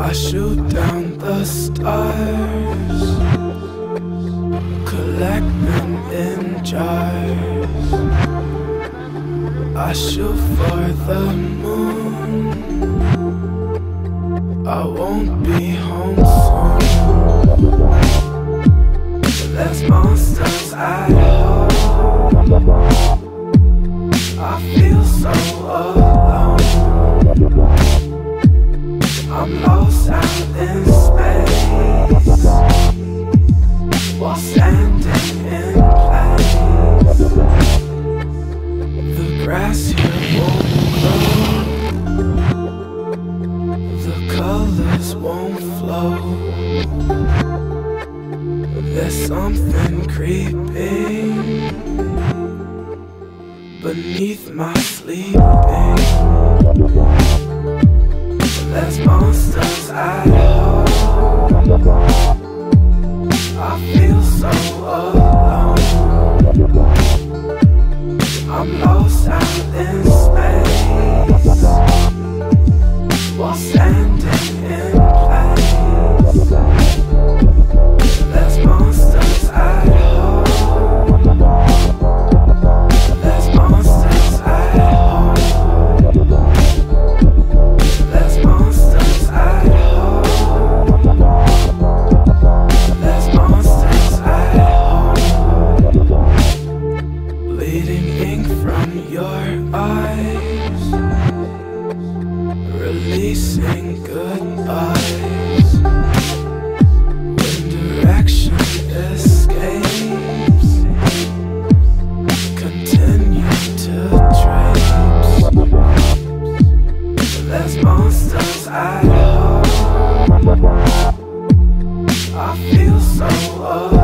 I shoot down the stars, collect them in jars. I shoot for the moon, I won't be home soon. There's monsters at home, I feel so alone. I'm lost out in space, while standing in place. The grass here won't grow, the colors won't flow. There's something creeping beneath my sleeping. There's monsters at home, I feel so alone. I'm lost out in space, while standing in place. There's monsters at home, there's monsters at home. There's monsters at home, there's monsters at home. Bleeding ink from your eyes, releasing goodbyes. When direction escapes, continue to trace. There's monsters at home, I feel so alone.